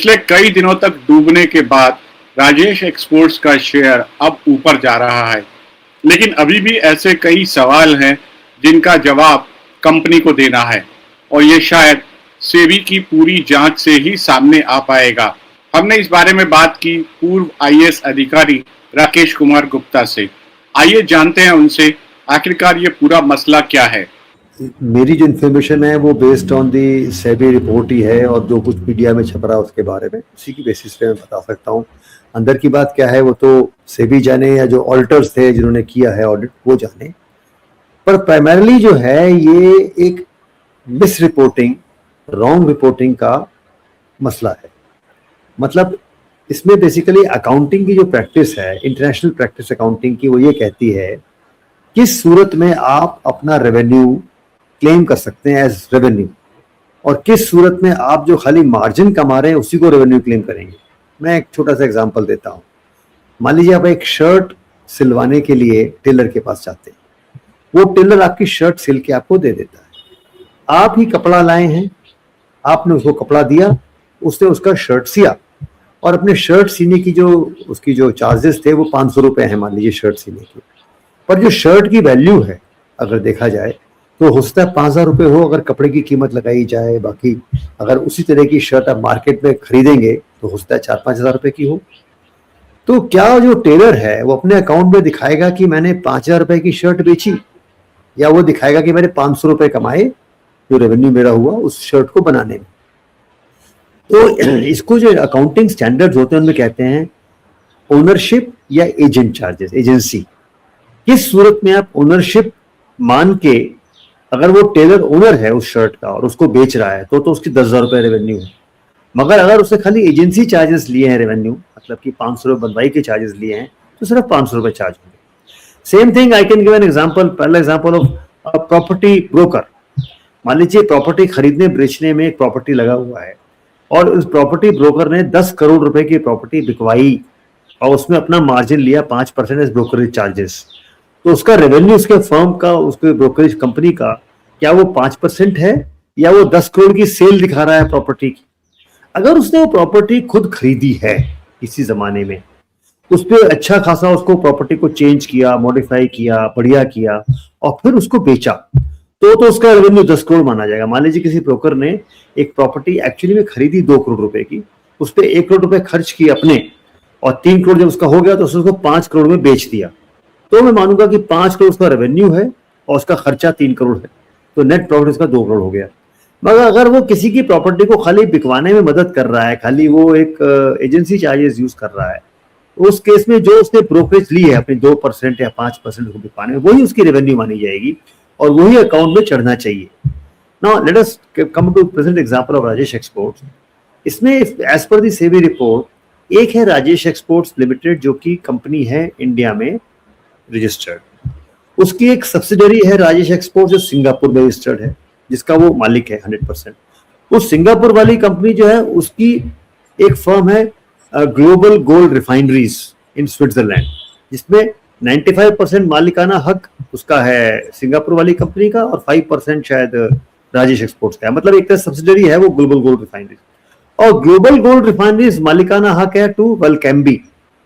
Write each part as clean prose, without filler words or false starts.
पिछले कई दिनों तक डूबने के बाद राजेश एक्सपोर्ट्स का शेयर अब ऊपर जा रहा है, लेकिन अभी भी ऐसे कई सवाल हैं जिनका जवाब कंपनी को देना है और ये शायद सेबी की पूरी जांच से ही सामने आ पाएगा। हमने इस बारे में बात की पूर्व आईएएस अधिकारी राकेश कुमार गुप्ता से। आइए जानते हैं उनसे आखिरकार ये पूरा मसला क्या है। मेरी जो इन्फॉर्मेशन है वो based on the SEBI report ही है और जो कुछ मीडिया में छप रहा है उसके बारे में उसी की बेसिस पे मैं बता सकता हूँ। अंदर की बात क्या है वो तो सेबी जाने या जो ऑडिटर्स थे जिन्होंने किया है ऑडिट वो जाने, पर प्राइमरली जो है ये एक मिस रिपोर्टिंग, रॉन्ग रिपोर्टिंग का मसला है। मतलब इसमें बेसिकली अकाउंटिंग की जो प्रैक्टिस है, इंटरनेशनल प्रैक्टिस अकाउंटिंग की, वो ये कहती है किस सूरत में आप अपना रेवेन्यू क्लेम कर सकते हैं एज रेवेन्यू और किस सूरत में आप जो खाली मार्जिन कमा रहे हैं उसी को रेवेन्यू क्लेम करेंगे। मैं एक छोटा सा एग्जांपल देता हूं। मान लीजिए आप एक शर्ट सिलवाने के लिए टेलर के पास जाते हैं, वो टेलर आपकी शर्ट सिल के आपको दे देता है। आप ही कपड़ा लाए हैं, आपने उसको कपड़ा दिया, उसने उसका शर्ट सिया और अपने शर्ट सीने की जो उसकी जो चार्जेस थे वो 500 रुपये हैं मान लीजिए शर्ट सीने की, पर जो शर्ट की वैल्यू है अगर देखा जाए तो हो सकता है 5,000 रुपये हो अगर कपड़े की कीमत लगाई जाए। बाकी अगर उसी तरह की शर्ट आप मार्केट में खरीदेंगे तो हो सकता है 4-5 हज़ार रुपये की हो। तो क्या जो टेलर है वो अपने अकाउंट में दिखाएगा कि मैंने 5,000 रुपये की शर्ट बेची, या वो दिखाएगा कि मैंने 500 रुपये कमाए जो रेवेन्यू मेरा हुआ उस शर्ट को बनाने में। तो इसको जो अकाउंटिंग स्टैंडर्ड्स होते हैं उनमें कहते हैं ओनरशिप या एजेंट चार्जेस, एजेंसी। किस सूरत में आप ओनरशिप मान के, अगर वो टेलर ओनर है उस शर्ट का और उसको बेच रहा है तो उसकी 10,000 रुपये रेवेन्यू है, मगर अगर उसने खाली एजेंसी चार्जेस लिए हैं रेवेन्यू, मतलब कि 500 रुपये बनवाई के चार्जेस लिए हैं तो सिर्फ 500 रुपये चार्ज होंगे। Same thing I can give an example, पहला एग्जांपल ऑफ प्रॉपर्टी ब्रोकर। मान लीजिए प्रॉपर्टी खरीदने बेचने में एक प्रॉपर्टी लगा हुआ है और उस प्रॉपर्टी ब्रोकर ने 10 करोड़ रुपए की प्रॉपर्टी बिकवाई और उसमें अपना मार्जिन लिया 5% एज ब्रोकरेज चार्जेस। तो उसका रेवेन्यू उसके फर्म का, उसके ब्रोकरेज कंपनी का, क्या वो 5% है या वो 10 करोड़ की सेल दिखा रहा है प्रॉपर्टी की? अगर उसने वो प्रॉपर्टी खुद खरीदी है किसी जमाने में, उस पर अच्छा खासा उसको प्रॉपर्टी को चेंज किया, मॉडिफाई किया, बढ़िया किया और फिर उसको बेचा, तो उसका रेवेन्यू 10 करोड़ माना जाएगा। मान लीजिए किसी ब्रोकर ने एक प्रॉपर्टी एक्चुअली में खरीदी 2 करोड़ रुपए की, उस पर 1 करोड़ रुपए खर्च किए अपने और 3 करोड़ जब उसका हो गया तो उसको 5 करोड़ में बेच दिया, तो मैं मानूंगा कि 5 करोड़ उसका रेवेन्यू है और उसका खर्चा 3 करोड़ है, तो नेट प्रॉफिट उसका 2 करोड़ हो गया। मगर अगर वो किसी की प्रॉपर्टी को खाली बिकवाने में मदद कर रहा है, खाली वो एक एजेंसी चार्जेस यूज कर रहा है, उस केस में जो उसने ब्रोकरेज ली है अपने 2% या 5% को बिकवाने में, वही उसकी रेवेन्यू मानी जाएगी और वही अकाउंट में चढ़ना चाहिए। Now let us come to present example of Rajesh Exports. इसमें as per the SEBI report एक है राजेश एक्सपोर्ट्स लिमिटेड, जो कि कंपनी है इंडिया में रजिस्टर्ड। उसकी एक सब्सिडरी है राजेश एक्सपोर्ट्स जो सिंगापुर में रजिस्टर्ड है, जिसका वो मालिक है 100%। उस सिंगापुर वाली कंपनी जो है उसकी एक फर्म है global gold refineries in Switzerland, जिसमें 95% मालिकाना हक उसका है सिंगापुर वाली कंपनी का और 5% शायद राजेश एक्सपोर्ट्स का है। मतलब एक तरह सब्सिडरी है वो ग्लोबल गोल्ड रिफाइनरीज, और ग्लोबल गोल्ड रिफाइनरीज मालिकाना हक है to Valcambi.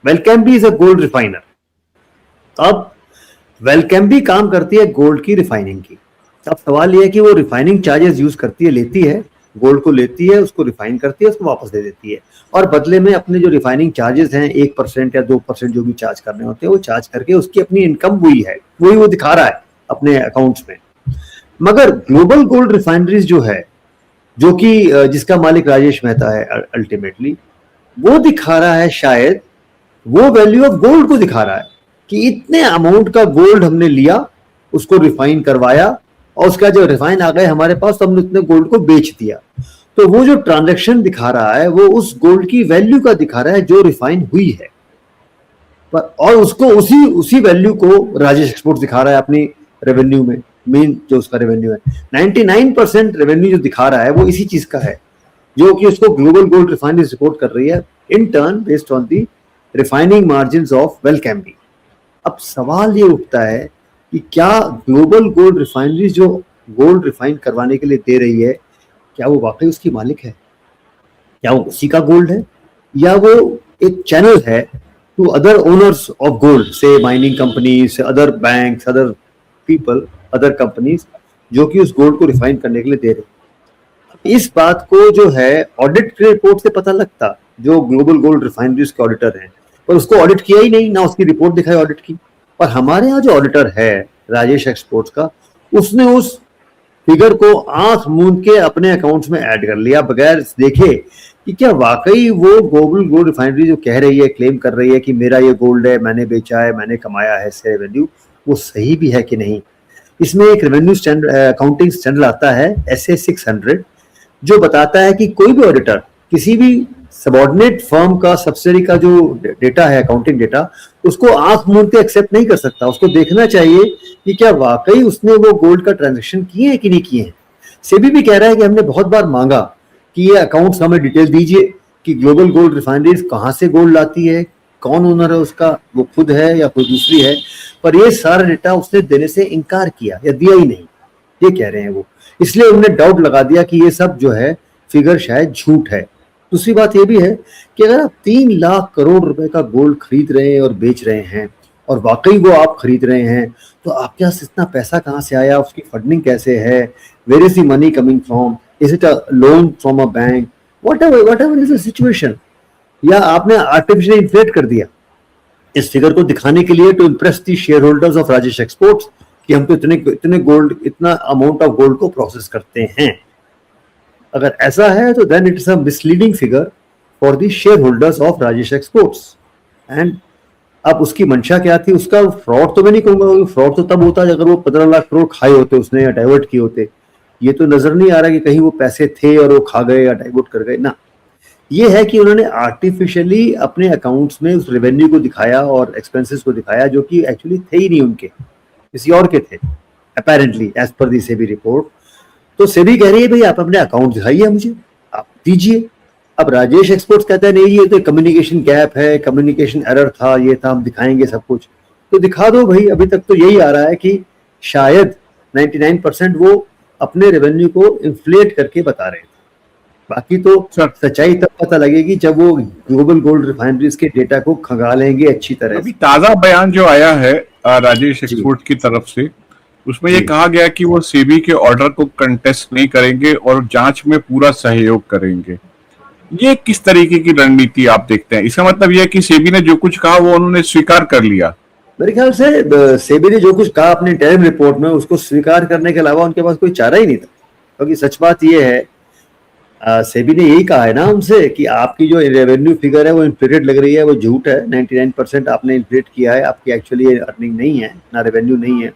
Valcambi is a gold refiner. अब वेलकैम्बी काम करती है गोल्ड की रिफाइनिंग की। अब सवाल यह है कि वो रिफाइनिंग चार्जेस यूज करती है, लेती है गोल्ड को, लेती है उसको रिफाइन करती है, उसको वापस दे देती है और बदले में अपने जो रिफाइनिंग चार्जेस हैं 1% या 2% जो भी चार्ज करने होते हैं वो चार्ज करके उसकी अपनी इनकम हुई है वही वो दिखा रहा है अपने अकाउंट्स में। मगर ग्लोबल गोल्ड रिफाइनरीज जो है, जो कि जिसका मालिक राजेश मेहता है अल्टीमेटली, वो दिखा रहा है शायद वो वैल्यू ऑफ गोल्ड को दिखा रहा है कि इतने अमाउंट का गोल्ड हमने लिया, उसको रिफाइन करवाया और उसका जो रिफाइन आ गए हमारे पास तो हमने उतने गोल्ड को बेच दिया। तो वो जो ट्रांजैक्शन दिखा रहा है वो उस गोल्ड की वैल्यू का दिखा रहा है जो रिफाइन हुई है, पर और उसको उसी वैल्यू को राजेश एक्सपोर्ट्स दिखा रहा है अपनी रेवेन्यू में। मेन जो उसका रेवेन्यू है 99% रेवेन्यू जो दिखा रहा है वो इसी चीज का है, जो कि उसको ग्लोबल गोल्ड रिफाइनरीज रिपोर्ट कर रही है in turn based on the refining margins of Valcambi. अब सवाल ये उठता है कि क्या ग्लोबल गोल्ड रिफाइनरीज जो गोल्ड रिफाइन करवाने के लिए दे रही है, क्या वो वाकई उसकी मालिक है? क्या वो उसी का गोल्ड है या वो एक चैनल है to other owners of gold, say mining companies, other banks, other people, other companies जो कि उस गोल्ड को रिफाइन करने के लिए दे रहे हैं। इस बात को जो है ऑडिट के रिपोर्ट से पता लगता, जो ग्लोबल गोल्ड रिफाइनरीज के ऑडिटर हैं, पर उसको ऑडिट किया ही नहीं, ना उसकी रिपोर्ट दिखाई ऑडिट की। पर हमारे यहाँ जो ऑडिटर है राजेश एक्सपोर्ट्स का, उसने उस फिगर को आंख मूंद के अपने अकाउंट्स में ऐड कर लिया बगैर देखे कि क्या वाकई वो ग्लोबल गोल्ड रिफाइनरी जो कह रही है, क्लेम कर रही है कि मेरा ये गोल्ड है, मैंने बेचा है, मैंने कमाया है इससे रेवेन्यू, वो सही भी है कि नहीं। इसमें एक रेवेन्यू स्टैंडर्ड अकाउंटिंग स्टैंडर्ड आता है SA 600, जो बताता है कि कोई भी ऑडिटर किसी भी सबऑर्डिनेट फर्म का सब्सिडरी का जो डेटा है, अकाउंटिंग डेटा, उसको आंख मूंद के एक्सेप्ट नहीं कर सकता। उसको देखना चाहिए कि क्या वाकई उसने वो गोल्ड का ट्रांजैक्शन किए हैं कि नहीं किए हैं। सेबी भी कह रहा है कि हमने बहुत बार मांगा कि ये अकाउंट्स हमें डिटेल दीजिए कि ग्लोबल गोल्ड रिफाइनरीज कहाँ से गोल्ड लाती है, कौन ओनर है उसका, वो खुद है या कोई दूसरी है, पर ये सारा डेटा उसने देने से इनकार किया या दिया ही नहीं, ये कह रहे हैं वो। इसलिए उन्होंने डाउट लगा दिया कि ये सब जो है फिगर शायद झूठ है। दूसरी बात ये भी है कि अगर आप 3 लाख करोड़ रुपए का गोल्ड खरीद रहे हैं और बेच रहे हैं, और वाकई वो आप खरीद रहे हैं, तो आपके पास इतना पैसा कहाँ से आया, उसकी फंडिंग कैसे है, where is the money coming from, is it a loan from a bank, whatever is the situation, या आपने आर्टिफिशियली इन्फ्लेट कर दिया इस फिगर को दिखाने के लिए to impress the shareholders of Rajesh Exports कि हम तो इतने गोल्ड, इतना अमाउंट ऑफ गोल्ड को प्रोसेस करते हैं। अगर ऐसा है तो then it is a misleading figure for the shareholders of Rajesh Exports. And अब उसकी मंशा क्या थी, उसका फ्रॉड तो मैं नहीं कहूंगा, फ्रॉड तो तब होता है अगर वो 15 लाख करोड़ खाए होते उसने या डाइवर्ट किए होते। ये तो नजर नहीं आ रहा कि कहीं वो पैसे थे और वो खा गए या डाइवर्ट कर गए ना। ये है कि उन्होंने आर्टिफिशियली अपने अकाउंट्स में उस रेवेन्यू को दिखाया और एक्सपेंसेस को दिखाया जो कि एक्चुअली थे ही नहीं उनके, किसी और के थे apparently as per the SEBI report. तो सेबी कह रही है भाई आप अपने अकाउंट दिखाइए मुझे, आप दीजिए। अब राजेश एक्सपोर्ट्स कहता है नहीं ये तो कम्युनिकेशन गैप है, कम्युनिकेशन एरर था, ये था, हम दिखाएंगे सब कुछ। तो दिखा दो भाई। अभी तक तो यही आ रहा है कि शायद 99% वो अपने रेवेन्यू को इन्फ्लेट करके बता रहे थे। बाकी तो सच्चाई तब पता लगेगी जब वो ग्लोबल गोल्ड रिफाइनरीज के डेटा को खंगालेंगे अच्छी तरह। अभी ताजा बयान जो आया है राजेश एक्सपोर्ट की तरफ से, उसमें ये कहा गया कि वो सेबी के ऑर्डर को कंटेस्ट नहीं करेंगे और जांच में पूरा सहयोग करेंगे। ये किस तरीके की रणनीति आप देखते हैं? इसका मतलब यह है कि सेबी ने जो कुछ कहा वो उन्होंने स्वीकार कर लिया। मेरे ख्याल से सेबी ने जो कुछ कहा अपने इंटरिम रिपोर्ट में उसको स्वीकार करने के अलावा उनके पास कोई चारा ही नहीं था। क्योंकि सच बात यह है, सेबी ने यही कहा है ना उनसे कि आपकी जो रेवेन्यू फिगर है वो इन्फ्लेटेड लग रही है, वो झूठ है, 99% आपने इन्फ्लेट किया है, आपकी एक्चुअली अर्निंग नहीं है, ना रेवेन्यू नहीं है।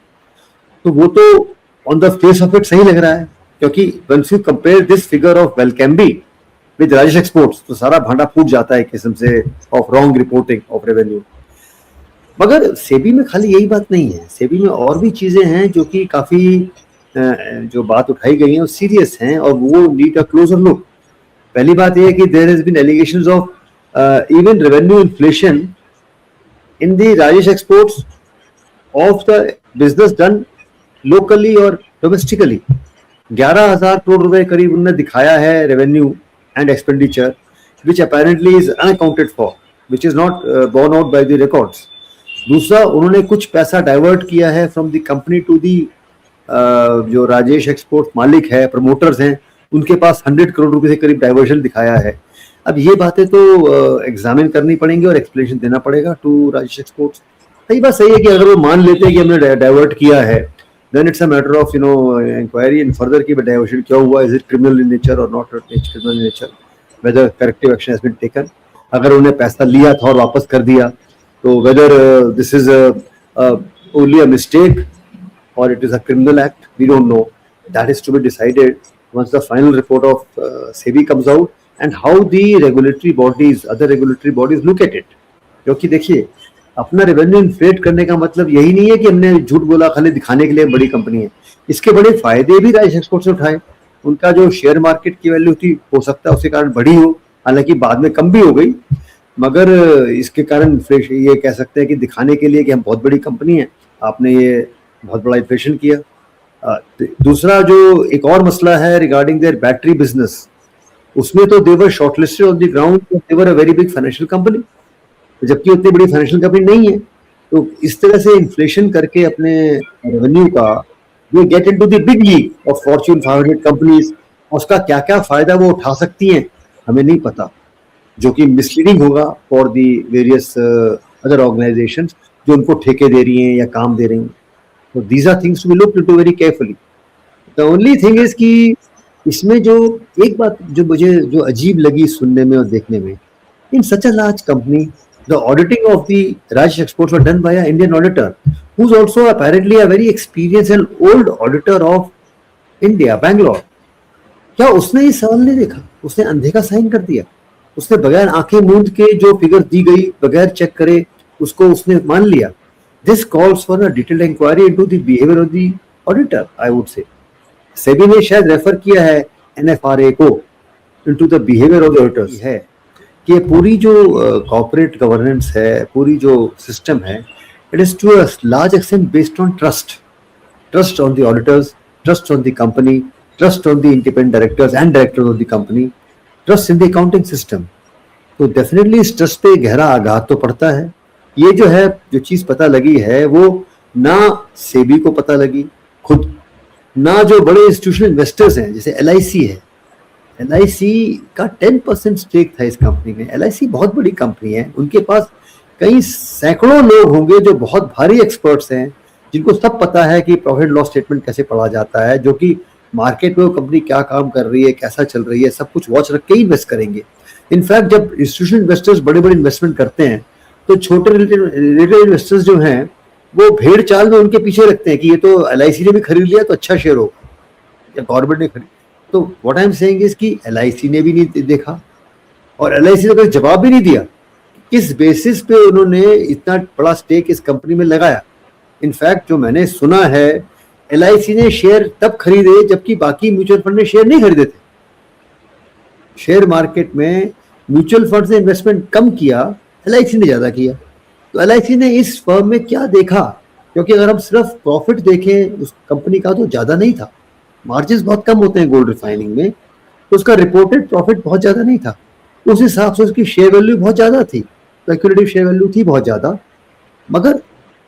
तो वो तो on the face of it सही लग रहा है, क्योंकि once you compare this figure of Valcambi with Rajesh Exports तो सारा भांडा फूट जाता है एक किस्म से of wrong reporting of revenue. मगर सेबी में खाली यही बात नहीं है, सेबी में और भी चीजें हैं जो कि काफी जो बात उठाई गई है वो सीरियस हैं और वो नीड अ क्लोजर लुक। पहली बात यह है कि there has been allegations of even revenue inflation in the Rajesh exports of the business done locally और डोमेस्टिकली। 11,000 करोड़ रुपए करीब उन्होंने दिखाया है revenue and expenditure, which apparently is unaccounted for, which is not borne out by the records. दूसरा, उन्होंने कुछ पैसा डाइवर्ट किया है from the company to the जो राजेश एक्सपोर्ट मालिक है, प्रमोटर्स हैं, उनके पास 100 करोड़ रुपए से करीब डाइवर्शन दिखाया है। अब ये बातें तो एग्जामिन करनी पड़ेंगी और एक्सप्लेनेशन देना पड़ेगा टू राजेश एक्सपोर्ट्स। सही बात सही है कि अगर वो मान लेते हैं कि हमने डाइवर्ट किया है, then it's a matter of inquiry and further की डाइवर्शन क्यों हुआ, is it criminal in nature और not criminal in nature, whether corrective action has been taken. अगर उन्हें पैसा लिया था और वापस कर दिया तो whether this is only a mistake or it is a criminal act, we don't know. That is to be decided once the final report of SEBI comes out and how the regulatory bodies, other regulatory bodies look at it. क्योंकि देखिए, अपना revenue inflate करने का मतलब यही नहीं है कि हमने झूठ बोला खाली दिखाने के लिए बड़ी कंपनी है। इसके बड़े फायदे भी राजेश एक्सपोर्ट से उठाए। उनका जो शेयर मार्केट की वैल्यू थी हो सकता है उसके कारण बढ़ी हो, हालांकि बाद में कम भी हो गई, मगर इसके कारण ये कह सकते हैं कि दिखाने के लिए कि हम बहुत बड़ी कंपनी है, आपने ये बहुत बड़ा इन्फ्लेशन किया। दूसरा जो एक और मसला है रिगार्डिंग देयर बैटरी बिजनेस, उसमें तो they were shortlisted on the ground, they were a very big financial company, जबकि उतनी बड़ी फाइनेंशियल कंपनी नहीं है। तो इस तरह से इन्फ्लेशन करके अपने रेवेन्यू का वो get into the big league of Fortune 500 companies, उसका क्या क्या फायदा वो उठा सकती हैं हमें नहीं पता, जो कि मिसलीडिंग होगा for the various other organisations जो उनको ठेके दे रही हैं या काम दे रही हैं। तो these are things to be looked into very carefully. The only thing is कि इसमें जो एक बात जो मुझे जो अजीब लगी सुनने में और देखने में, in such a large company the auditing of the Rajesh Exports were done by an Indian auditor who's also apparently a very experienced and old auditor of India, Bangalore. क्या उसने ये सवाल नहीं देखा? उसने अंधे का साइन कर दिया, उसने बगैर आंखें मूंद के जो फिगर दी गई बगैर चेक करे उसको उसने मान लिया। This calls for a detailed inquiry into the behavior of the auditor, I would say. SEBI ने शायद रेफर किया है NFRA को into the behavior of the auditors है कि पूरी जो कॉर्पोरेट गवर्नेंस है, पूरी जो सिस्टम है, it is to a large extent based on trust on the auditors, trust on the company, trust on the independent directors and directors of the company, trust in the accounting system. तो definitely इस trust पे गहरा आघात तो पड़ता है। ये जो है जो चीज पता लगी है वो ना सेबी को पता लगी खुद, ना जो बड़े इंस्टीट्यूशनल इन्वेस्टर्स हैं जैसे LIC है, LIC का 10% स्टेक था इस कंपनी में। LIC बहुत बड़ी कंपनी है, उनके पास कई सैकड़ों लोग होंगे जो बहुत भारी एक्सपर्ट्स हैं, जिनको सब पता है कि प्रॉफिट लॉस स्टेटमेंट कैसे पढ़ा जाता है, जो कि मार्केट में वो कंपनी क्या काम कर रही है, कैसा चल रही है, सब कुछ वॉच रख के ही इन्वेस्ट करेंगे। इनफैक्ट जब इंस्टीट्यूशनल इन्वेस्टर्स बड़े बड़े इन्वेस्टमेंट करते हैं तो छोटे रिटेल इन्वेस्टर्स जो हैं वो भेड़ चाल में उनके पीछे रखते हैं कि ये तो LIC ने भी खरीद लिया तो अच्छा शेयर होगा या गवर्नमेंट ने खरीद। तो what I am saying is कि LIC ने भी नहीं देखा और LIC ने कोई जवाब भी नहीं दिया किस बेसिस पे उन्होंने इतना बड़ा स्टेक इस कंपनी में लगाया। इनफैक्ट जो मैंने सुना है LIC ने शेयर तब खरीदे जबकि बाकी म्यूचुअल फंड ने शेयर नहीं खरीदे थे। शेयर मार्केट में म्यूचुअल फंड से इन्वेस्टमेंट कम किया, LIC ने ज्यादा किया। तो LIC ने इस फर्म में क्या देखा, क्योंकि अगर हम सिर्फ प्रॉफिट देखें उस कंपनी का तो ज्यादा नहीं था, मार्जिन्स बहुत कम होते हैं गोल्ड रिफाइनिंग में, तो उसका रिपोर्टेड प्रॉफिट बहुत ज्यादा नहीं था। उस हिसाब से उसकी शेयर वैल्यू बहुत ज्यादा थी, स्पेक्युलेटिव शेयर वैल्यू थी बहुत ज्यादा। मगर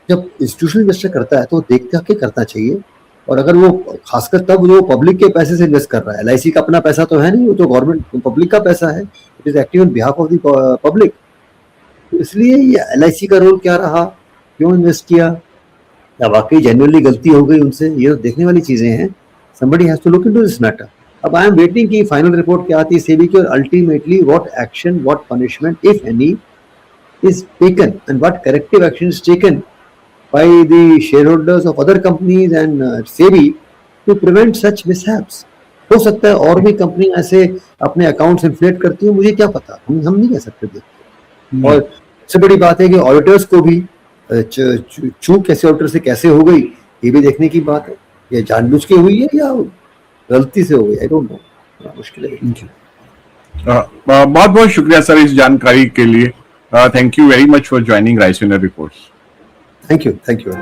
जब इंस्टीट्यूशनल इन्वेस्टर करता है तो देख के करना चाहिए, और अगर वो खासकर तब वो पब्लिक के पैसे से इन्वेस्ट कर रहा है। LIC का अपना पैसा तो है नहीं, वो तो गवर्नमेंट पब्लिक का पैसा है, it is active on behalf of the public. तो इसलिए ये LIC का रोल क्या रहा, क्यों इन्वेस्ट किया, या वाकई जेन्युइनली गलती हो गई उनसे, ये तो देखने वाली चीजें हैं। Somebody has to look into this matter. अब I am waiting कि फाइनल रिपोर्ट क्या आती है सेबी की, और ultimately what action, what punishment if any is taken and what corrective action is taken by the shareholders of other companies and SEBI to prevent such mishaps. हो सकता है और भी कंपनी ऐसे अपने अकाउंट्स इन्फ्लेट करती हो, मुझे क्या पता, हम नहीं कह सकते देखते। और सबसे बड़ी बात है कि ऑडिटर्स को भी चूक कैसे ऑडिटर से कैसे हो गई ये भी देखने की बात है, ये जानबूझ के हुई है या गलती से हो गई, आई डोंट नो, मुश्किल है। बहुत बहुत शुक्रिया सर इस जानकारी के लिए। Thank you very much for joining Raisina Reports. Thank you.